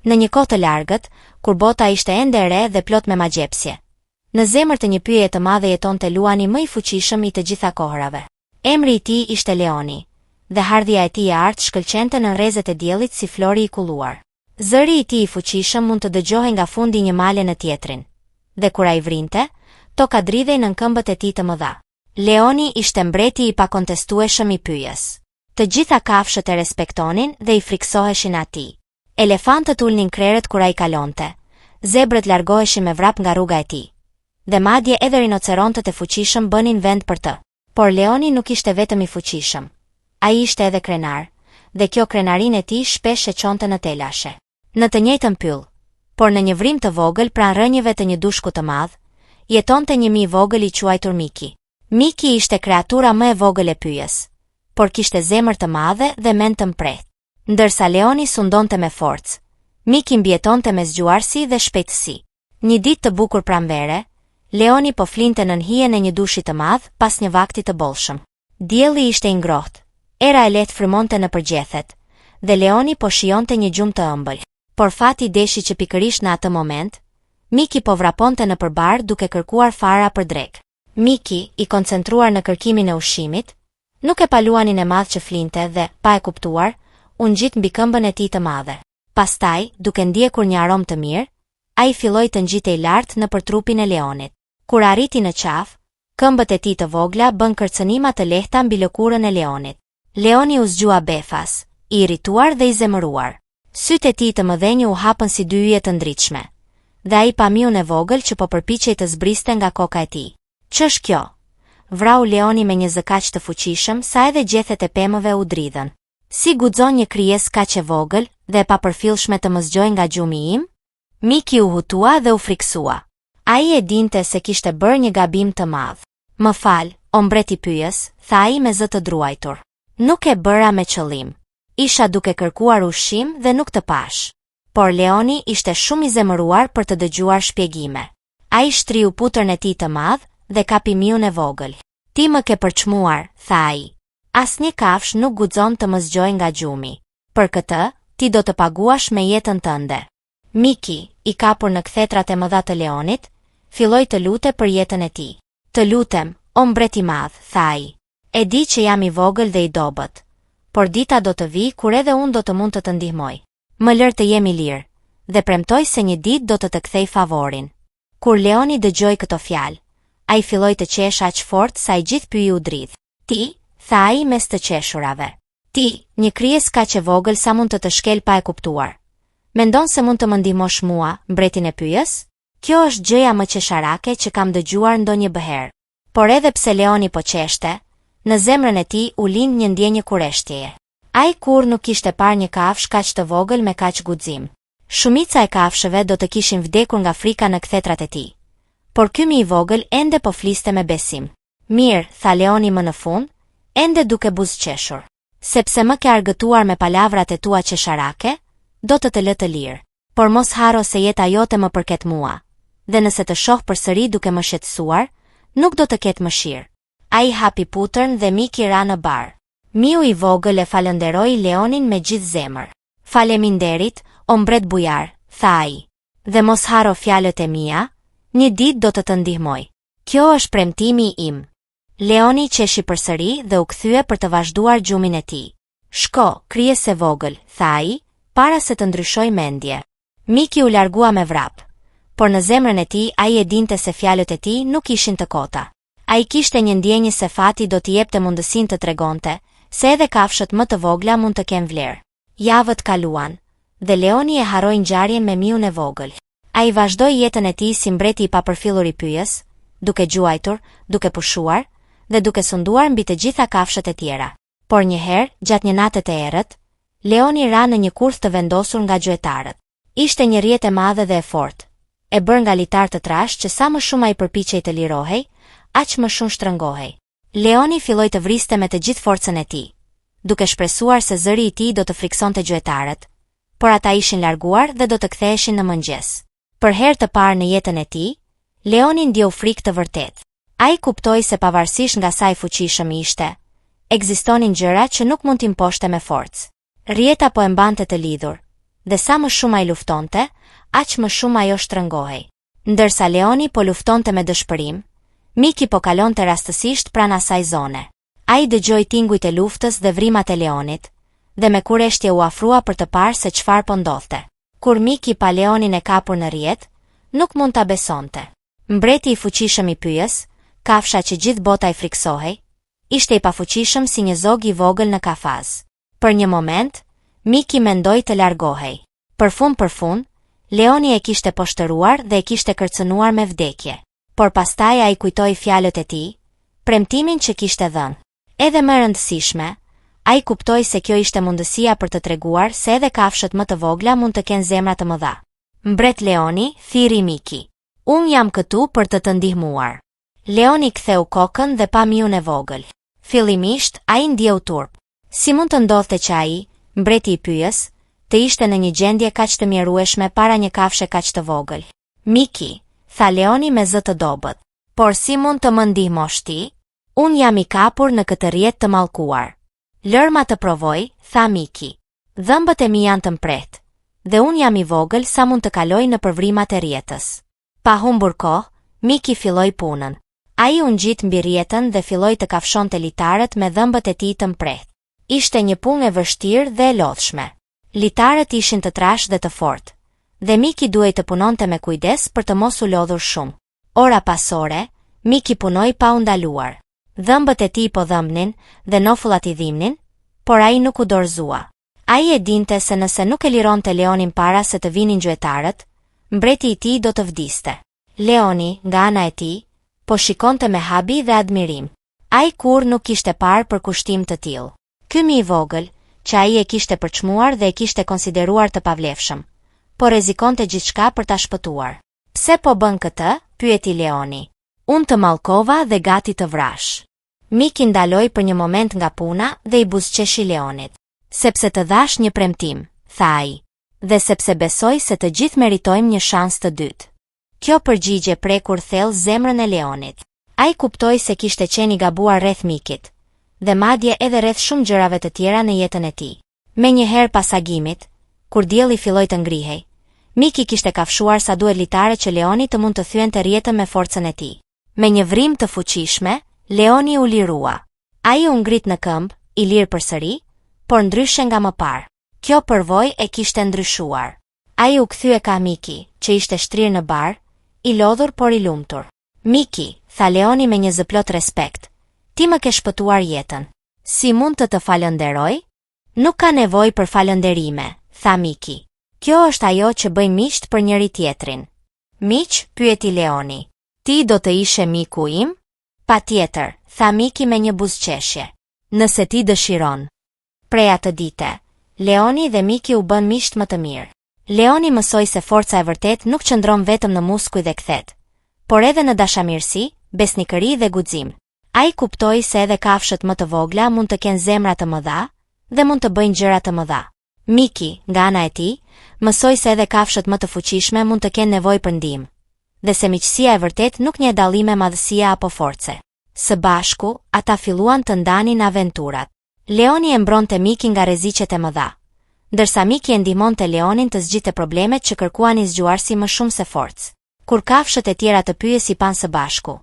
Në një kohë të largët, kur bota ishte ende e re dhe plot me magjepsje, në zemër të një pyje të madhe jetonte Luani më i fuqishëm i të gjitha kohërave. Emri i tij ishte Leoni, dhe hardhja e tij e artë shkëlqente në rrezet e diellit si flori i kulluar. Zëri i tij i fuqishëm mund të dëgjohej nga fundi një male në tjetrin, dhe kur ai vrinte, toka dridhej nën këmbët e tij të mëdha. Leoni ishte mbreti i pakontestueshëm i pyjes. Të gjitha kafshët e respektonin dhe i friksoheshin atij. Elefantët ulnin krerët kur ai kalonte, zebrët largoheshin me vrap nga rruga e tij, dhe madje edhe rinocerontët e fuqishëm bënin vend për të. Por Leoni nuk ishte vetëm i fuqishëm. Ai ishte edhe krenar, dhe kjo krenarinë e tij shpesh e çonte në telashe. Në të njëjtën pyll, por në një vrim të vogël pranë rrënjëve të një dushku të madh, jetonte një mi i vogël i quajtur Miki. Miki ishte kreatura më e vogël e pyjes, por kishte zemër të madhe dhe mend të mprehtë. Ndërsa Leoni sundonte me forcë, Miki mbjetonte me zgjuarsi dhe shpejtësi. Një ditë të bukur pranvere, Leoni po flinte nën hijen e një dushi të madh pas një vakti të bollshëm. Dielli ishte i ngrohtë, era e lehtë frymonte në përgjethet, dhe Leoni po shijonte një gjumë të ëmbël. Por fati deshi që pikërisht në atë moment, Miki po vraponte në përbar duke kërkuar fara për drek. Miki, i koncentruar në kërkimin e ushqimit, nuk e pa Luanin e madh që flinte dhe, pa e kuptuar, u ngjit mbi këmbën e tij të madhe. Pastaj, duke ndjekur një aromë të mirë, ai filloi të ngjitej lart nëpër trupin e Leonit. Kur arriti në qafë, këmbët e tij të vogla bën kërcënima të lehta mbi lëkurën e Leonit. Leoni u zgjua befas, i irrituar dhe i zemëruar. Sytë e tij të mëdhenj u hapën si dy yje të ndritshme, dhe ai pa miun e vogël që po përpiqej të zbriste nga koka e tij. "Ç'është kjo?" vrau Leoni me një zë kaq të fuqishëm sa edhe gjethet e pemëve u dridhen. "Si guxon një krijesë kaq e vogël dhe e papërfillshme të më zgjojë nga gjumi im?" Miki u hutua dhe u friksua. Ai e dinte se kishte bërë një gabim të madh. "Më fal, o mbret i pyjes," tha ai me zë të druajtur. "Nuk e bëra me qëllim. Isha duke kërkuar ushqim dhe nuk të pash." Por Leoni ishte shumë i zemëruar për të dëgjuar shpjegime. Ai shtriu putërn e tij të madh dhe kapi miun e vogël. "Ti më ke përçmuar," tha ai. "Asnjë kafsh nuk guxon të më zgjojë nga gjumi. Për këtë, ti do të paguash me jetën tënde." Miki, i kapur në kthetrat e mëdha të Leonit, filloi të lute për jetën e tij. "Të lutem, o mbret i madh," tha ai. "E di që jam i vogël dhe i dobët, por dita do të vi kur edhe unë do të mund të të ndihmoj. Më lër të jemi lirë, dhe premtoj se një ditë do të kthej favorin." Kur Leoni dëgjoi këto fjalë, ai filloi të qesh aq fort sa i gjithë pyi u dridh. "Ti," tha ai mes të qeshurave. "Ti, një krijesë kaq e vogël sa mund të të shkel pa e kuptuar. Mendon se mund të më ndihmosh mua, mbretin e pyjes? Kjo është gjëja më qesharake që kam dëgjuar ndonjë bëherë." Por edhe pse Leoni po qeshte, në zemrën e tij u lind një ndjenjë kureshtjeje. Ai kur nuk kishte parë një kafshë kaq të vogël me kaq guxim. Shumica e kafshëve do të kishin vdekur nga frika në kthetrat e tij. Por ky mi i vogël ende po fliste me besim. "Mirë," tha Leoni më në fund, ende duke buzëqeshur. "Sepse më ke argëtuar me palavrat e tua qesharake, do të lë të lirë. Por mos haro se jeta jote më përket mua, dhe nëse të shoh përsëri duke më shqetësuar, nuk do të ketë mëshirë." Ai hapi putërn dhe Miki ra në bar. Miu i vogël e falënderoi Leonin me gjithë zemër. "Faleminderit, o mbret bujar," tha ai. "Dhe mos haro fjalët e mia, një ditë do të të ndihmoj. Kjo është premtimi im." Leoni qeshi përsëri dhe u kthye për të vazhduar gjumin e tij. "Shko, krijesë e vogël," tha ai, para se të ndryshoj mendje. Miki u largua me vrap, por në zemrën e tij ai e dinte se fjalët e tij nuk ishin të kota. Ai kishte një ndjenjë se fati do t'i jepte mundësinë të tregonte se edhe kafshët më të vogla mund të kenë vlerë. Javët kaluan, dhe Leoni e haroi ngjarjen me miun e vogël. Ai vazhdoi jetën e tij si mbreti i papërfillur i pyjes, duke gjuajtur, duke pushuar dhe duke sunduar mbi të gjitha kafshët e tjera. Por një herë, gjatë një nate të errët, Leoni ra në një kurth të vendosur nga gjuetarët. Ishte një rjetë e madhe dhe e fortë, e bërë nga litar të trashë që sa më shumë ai përpiqej të lirohej, aq më shumë shtrëngohej. Leoni filloi të vriste me të gjithë forcën e tij, duke shpresuar se zëri i tij do të friksonte gjuetarët, por ata ishin larguar dhe do të ktheheshin në mëngjes. Për herë të parë në jetën e tij, Leoni ndjeu frikë të vërtetë. Ai kuptoi se pavarësisht nga sa i fuqishëm ishte, ekzistonin gjëra që nuk mund t'i mposhte me forcë. Rjeta po e mbante të lidhur, dhe sa më shumë ai luftonte, aq më shumë ajo shtrëngohej. Ndërsa leoni po luftonte me dëshpërim, Miki po kalonte rastësisht pranë asaj zone. Ai dëgjoi tingujt e luftës dhe vrimat e leonit, dhe me kureshtje u afrua për të parë se çfarë po ndodhte. Kur Miki pa leonin e kapur në rrjet, nuk mund ta besonte. Mbreti i fuqishëm i pyes, kafsha që gjithë bota i friksohej, ishte i pafuqishëm si një zog i vogël në kafaz. Për një moment, Miki mendoi të largohej. Për fund, leoni e kishte poshtëruar dhe e kishte kërcënuar me vdekje. Por pastaj ai kujtoi fjalët e tij, premtimin që kishte dhënë. Edhe më rëndësishme, ai kuptoi se kjo ishte mundësia për të treguar se edhe kafshët më të vogla mund të kenë zemra të mëdha. Mbret leoni, thiri Miki. Unë jam këtu për të ndihmuar. Leoni ktheu kokën dhe pa miun e vogël. Fillimisht, ai ndjeu turp. Si mund të ndodhte që ai, mbreti i pyes, të ishte në një gjendje kaq të mjerueshme para një kafshe kaq të vogël? Miki, tha leoni me zë të dobët. Por si mund të më ndihmosh ti? Unë jam i kapur në këtë rrjet të mallkuar. Lër ma të provoj, tha Miki. Dhëmbët e mi janë të mprehtë, dhe unë jam i vogël sa mund të kaloj në përvrimat e rrjetës. Pa humbur kohë, Miki filloi punën. Ai u ngjit mbi rrjetën dhe filloi të kafshonte litarët me dhëmbët e tij të mprehtë. Ishte një punë e vështirë dhe e lodhshme. Litarët ishin të trashë dhe të fortë, dhe Miki duhej të punonte me kujdes për të mos u lodhur shumë. Ora pas ore, Miki punoi pa u ndaluar. Dhëmbët e tij po dhëmbnin dhe nofullat i dhimbnin, por ai nuk u dorëzua. Ai e dinte se nëse nuk e lironte leonin para se të vinin gjuetarët, mbreti i tij do të vdiste. Leoni, nga ana e tij, po shikonte me habi dhe admirim. Ai kur nuk kishte parë për kushtim të tillë. Ky mi i vogël, që ai e kishte përçmuar dhe e kishte konsideruar të pavlefshëm, po rrezikonte gjithçka për ta shpëtuar. Pse po bën këtë? Pyeti leoni. Unë të mallkova dhe gati të vrash. Miki ndaloi për një moment nga puna dhe i buzëqeshi leonit. Sepse të dhash një premtim, tha ai, dhe sepse besoj se të gjithë meritojmë një shans të dytë. Kjo përgjigje prekur thellë zemrën e leonit. Ai kuptoi se kishte qenë i gabuar rreth Mikit, dhe madje edhe rreth shumë gjërave të tjera në jetën e tij. Menjëherë pas agimit, kur dielli filloi të ngrihej, Miki kishte kafshuar sa duhet litare që leoni të mund të thyente rrjetën me forcën e tij. Me një vrim të fuqishme, leoni u lirua. Ai u ngrit në këmbë, i lirë përsëri, por ndryshe nga më parë. Kjo përvojë e kishte ndryshuar. Ai u kthye ka Miki, që ishte shtrirë në bar, i lodhur por i lumtur. Miki, tha leoni me një zë plot respekt, ti më ke shpëtuar jetën. Si mund të falënderoj? Nuk ka nevojë për falënderime, tha Miki. Kjo është ajo që bëjmë miqt për njëri tjetrin. Miq? Pyeti leoni. Ti do të ishe miku im? Patjetër, tha Miki me një buzëqeshje. Nëse ti dëshiron. Prej atë dite, leoni dhe Miki u bën miqt më të mirë. Leoni mësoi se forca e vërtet nuk qëndron vetëm në muskuj dhe kthet, por edhe në dashamirësi, besnikëri dhe guxim. Ai kuptoi se edhe kafshët më të vogla mund të kenë zemra të mëdha dhe mund të bëjnë gjëra të mëdha. Miki, nga ana e tij, mësoi se edhe kafshët më të fuqishme mund të kenë nevojë për ndihmë, dhe se miqësia e vërtet nuk njeh dallime madhësia apo force. Së bashku, ata filluan të ndanin aventurat. Leoni e mbronte Miki nga rreziqet e mëdha, ndërsa Miki e ndihmonte leonin të zgjidhte problemet që kërkuanin zgjuarsi më shumë se forcë. Kur kafshët e tjera të pyesi pan së bashku,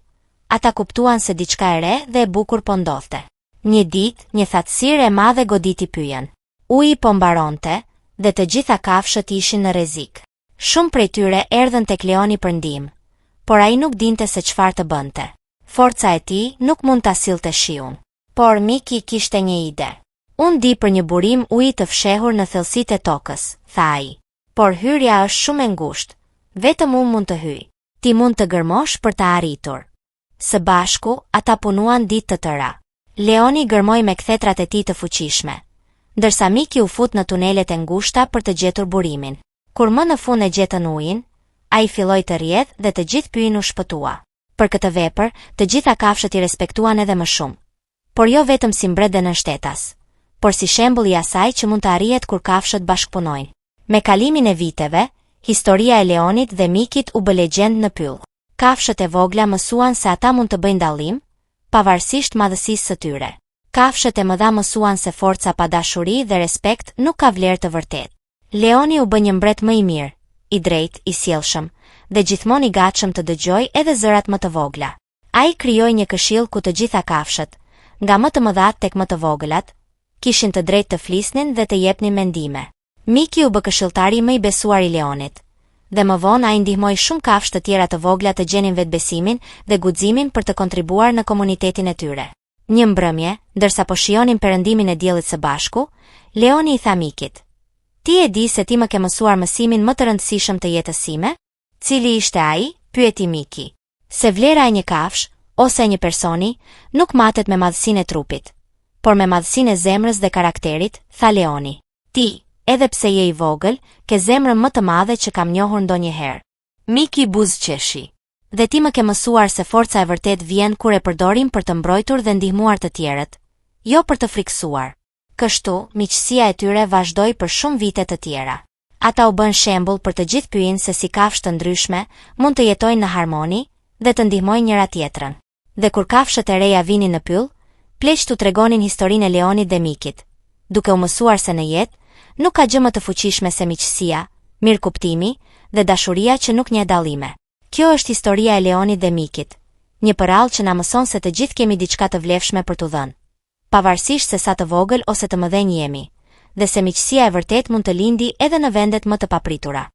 ata kuptuan se diçka e re dhe e bukur po ndodhte. Një ditë, një thatësirë e madhe goditi pyjen. Uji po mbaronte dhe të gjitha kafshët ishin në rrezik. Shumë prej tyre erdhën tek leoni për ndihmë, por ai nuk dinte se çfarë të bënte. Forca e tij nuk mund ta sillte shiun. Por Miki kishte një ide. Unë di për një burim uji të fshehur në thellësitë e tokës, tha ai. Por hyrja është shumë e ngushtë. Vetëm unë mund të hyj. Ti mund të gërmosh për ta arritur. Së bashku, ata punuan ditë të tëra. Leoni gërmoi me kthetrat e tij të fuqishme, ndërsa Miki u fut në tunelet e ngushta për të gjetur burimin. Kur më në fund e gjetën ujin, ai filloi të rrjedh dhe të gjithë pyin u shpëtua. Për këtë vepër, të gjitha kafshët i respektuan edhe më shumë. Por jo vetëm si mbret dhe nënshtetas, por si shembull i asaj që mund të arrihet kur kafshët bashkëpunojnë. Me kalimin e viteve, historia e leonit dhe Mikit u bë legjend në pyll. Kafshët e vogla mësuan se ata mund të bëjnë dallim, pavarësisht madhësisë së tyre. Kafshët e mëdha mësuan se forca pa dashuri dhe respekt nuk ka vlerë të vërtetë. Leoni u bë një mbret më i mirë, i drejtë, i sjellshëm, dhe gjithmonë i gatshëm të dëgjojë edhe zërat më të vogla. Ai krijoi një këshill ku të gjitha kafshët, nga më të mëdhat tek më të vogëlat, kishin të drejtë të flisnin dhe të jepnin mendime. Miki u bë këshilltari më i besuar i leonit, dhe më vonë ai ndihmoi shumë kafshë të tjera të vogla të gjenin vetbesimin dhe guximin për të kontribuar në komunitetin e tyre. Një mbrëmje, ndërsa po shijonin perëndimin e diellit së bashku, Leoni i tha Mikit: "Ti e di se ti më ke mësuar mësimin më të rëndësishëm të jetës sime?" "Cili ishte ai?" pyeti Miki. "Se vlera e një kafsh ose e një personi nuk matet me madhësinë e trupit, por me madhësinë e zemrës dhe karakterit", tha Leoni. "Ti, edhe pse je i vogël, ke zemrën më të madhe që kam njohur ndonjëherë." Miki buzëqeshi. "Dhe ti më ke mësuar se forca e vërtet vjen kur e përdorim për të mbrojtur dhe ndihmuar të tjerët, jo për të frikësuar." Kështu, miqësia e tyre vazhdoi për shumë vite të tjera. Ata u bën shembull për të gjithë pyjin se si kafshë të ndryshme mund të jetojnë në harmoni dhe të ndihmojnë njëra tjetrën. Dhe kur kafshët e reja vinin në pyll, pleqt u tregonin historinë e Leonit dhe Mikit, duke u mësuar se në jetë nuk ka gjë më të fuqishme se miqësia, mirëkuptimi dhe dashuria që nuk njeh dallime. Kjo është historia e Leonit dhe Mikit, një përrallë që na mëson se të gjithë kemi diçka të vlefshme për t'u dhënë, pavarësisht se sa të vogël ose të mëdhenj jemi, dhe se miqësia e vërtet mund të lindi edhe në vendet më të papritura.